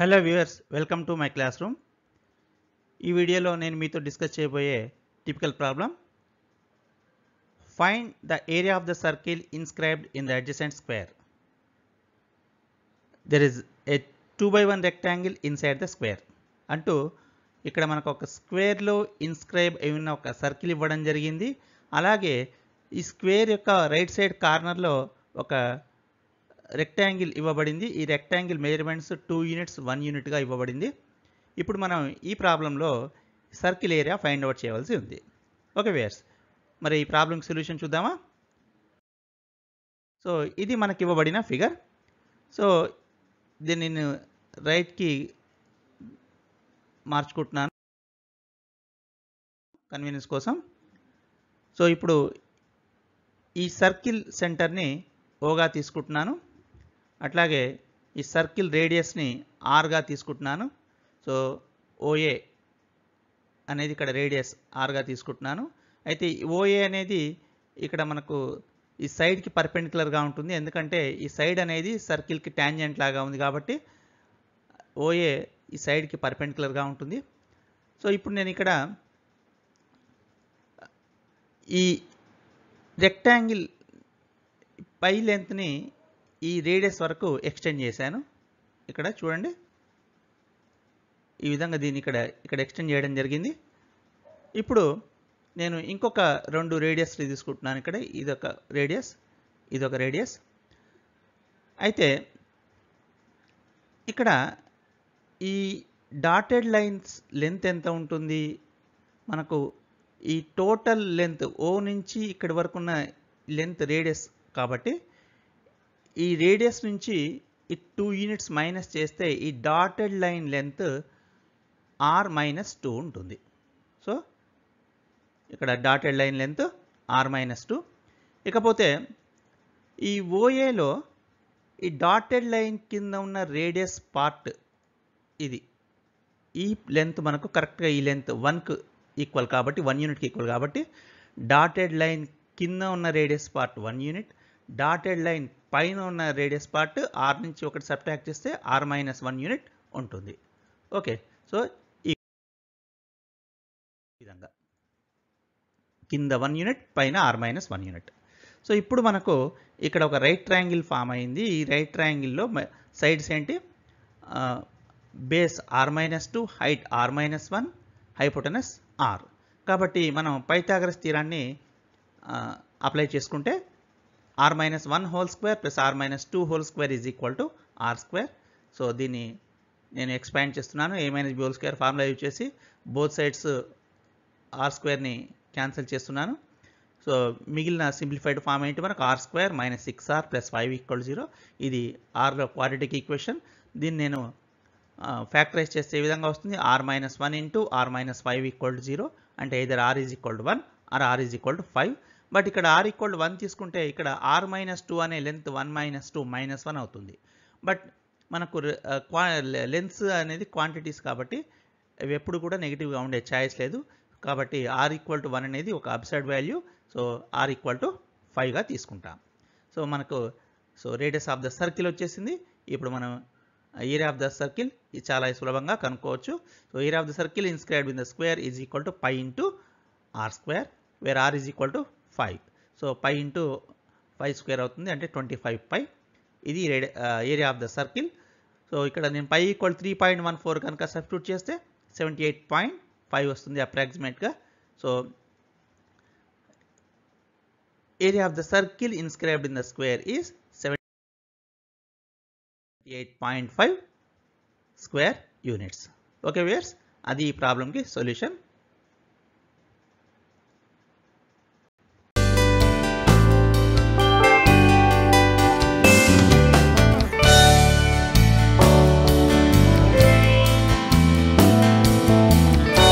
Hello viewers, welcome to my class room. ఈ వీడియోలో నేను మీతో డిస్కస్ చేయబోయే typical problem, find the area of the circle inscribed in the adjacent square. There is a 2x1 rectangle inside the square అంటూ ఇక్కడ మనకు ఒక స్క్వేర్లో inscribe అయిన ఒక సర్కిల్ ఇవ్వడం జరిగింది. అలాగే ఈ స్క్వేర్ యొక్క రైట్ సైడ్ కార్నర్లో ఒక రెక్టాంగిల్ ఇవ్వబడింది. ఈ రెక్టాంగిల్ మెజర్మెంట్స్ 2 యూనిట్స్ 1 యూనిట్గా ఇవ్వబడింది. ఇప్పుడు మనం ఈ ప్రాబ్లంలో సర్కిల్ ఏరియా ఫైండ్ అవుట్ చేయవలసి ఉంది. ఓకే వ్యూయర్స్, మరి ఈ ప్రాబ్లం సొల్యూషన్ చూద్దామా? సో ఇది మనకి ఇవ్వబడిన ఫిగర్. సో దీన్ని నేను రైట్కి మార్చుకుంటున్నాను కన్వీనియన్స్ కోసం. సో ఇప్పుడు ఈ సర్కిల్ సెంటర్ని ఓగా తీసుకుంటున్నాను. అట్లాగే ఈ సర్కిల్ రేడియస్ని ఆర్గా తీసుకుంటున్నాను. సో ఓఏ అనేది ఇక్కడ రేడియస్ ఆర్గా తీసుకుంటున్నాను. అయితే ఓఏ అనేది ఇక్కడ మనకు ఈ సైడ్కి పర్పెండిక్యులర్గా ఉంటుంది, ఎందుకంటే ఈ సైడ్ అనేది సర్కిల్కి ట్యాంజెంట్ లాగా ఉంది కాబట్టి ఓఏ ఈ సైడ్కి పర్పెండిక్యులర్గా ఉంటుంది. సో ఇప్పుడు నేను ఇక్కడ ఈ రెక్టాంగిల్ పై లెంత్ని ఈ రేడియస్ వరకు ఎక్స్టెండ్ చేశాను. ఇక్కడ చూడండి, ఈ విధంగా దీన్ని ఇక్కడ ఎక్స్టెండ్ చేయడం జరిగింది. ఇప్పుడు నేను ఇంకొక 2 రేడియస్లు తీసుకుంటున్నాను. ఇక్కడ ఇదొక రేడియస్, ఇదొక రేడియస్. అయితే ఇక్కడ ఈ డాటెడ్ లైన్స్ లెంత్ ఎంత ఉంటుంది? మనకు ఈ టోటల్ లెంత్ ఓ నుంచి ఇక్కడి వరకు ఉన్న లెంత్ రేడియస్ కాబట్టి ఈ రేడియస్ నుంచి ఈ 2 యూనిట్స్ మైనస్ చేస్తే ఈ డాటెడ్ లైన్ లెంత్ r-2 ఉంటుంది. సో ఇక్కడ డాటెడ్ లైన్ లెంత్ r-2. ఇకపోతే ఈ ఓఏలో ఈ డాటెడ్ లైన్ కింద ఉన్న రేడియస్ పార్ట్ ఇది, ఈ లెంత్ మనకు కరెక్ట్గా ఈ లెంత్ 1కు ఈక్వల్ కాబట్టి 1 యూనిట్కి ఈక్వల్ కాబట్టి డాటెడ్ లైన్ కింద ఉన్న radius part 1 unit, dotted line పైన ఉన్న రేడియస్ పార్ట్ ఆర్ నుంచి ఒకటి సబ్ట్రాక్ట్ చేస్తే r-1 యూనిట్ ఉంటుంది. ఓకే, సో ఈ విధంగా కింద 1 యూనిట్, పైన r-1 యూనిట్. సో ఇప్పుడు మనకు ఇక్కడ ఒక రైట్ ట్రయాంగిల్ ఫామ్ అయింది. ఈ రైట్ ట్రయాంగిల్లో సైడ్స్ ఏంటి? Base r-2, height r-1, hypotenuse r. కాబట్టి మనం పైథాగరస్ థీరాన్ని అప్లై చేసుకుంటే r-1 whole square plus r-2 whole square is equal to r square. So దీన్ని నేను ఎక్స్పాండ్ చేస్తున్నాను. a-b whole square formula use చేసి బోత్ సైడ్స్ r స్క్వేర్ని క్యాన్సిల్ చేస్తున్నాను. So మిగిలిన simplified form ఏంటి? మనకు r square minus 6r plus 5 equal 0. ఇది rలో quadratic equation. దీన్ని నేను ఫ్యాక్టరైజ్ చేస్తే ఈ విధంగా వస్తుంది. r-1 ఇంటూ r-5 ఈక్వల్ 0, అంటే either r is equal to 1 or r is equal to 5. But ఇక్కడ r ఈక్వల్ టు 1 తీసుకుంటే ఇక్కడ r-2 అనే లెంత్ 1-2 -1 అవుతుంది. బట్ మనకు లెన్స్ అనేది క్వాంటిటీస్ కాబట్టి అవి ఎప్పుడు కూడా నెగిటివ్గా ఉండే ఛాయిస్ లేదు. కాబట్టి r ఈక్వల్ టు 1 అనేది ఒక absurd value. So r equal to 5గా తీసుకుంటాం. సో మనకు రేడియస్ ఆఫ్ ద సర్కిల్ వచ్చేసింది. ఇప్పుడు మనం ఏరియా ఆఫ్ ద సర్కిల్ చాలా సులభంగా కనుక్కోవచ్చు. So area of the circle inscribed in the square is equal to π into r square, where r is equal to 5. So π into 5 square అవుతుంది, అంటే 25π. ఇది area of the circle. So ఇక్కడ నేను π equal 3.14 కనుక substitute చేస్తే 78.5 వస్తుంది అప్రాక్సిమేట్గా. So area of the circle inscribed in the square is 78.5 square units. Okay viewers, అది ఈ ప్రాబ్లంకి సొల్యూషన్.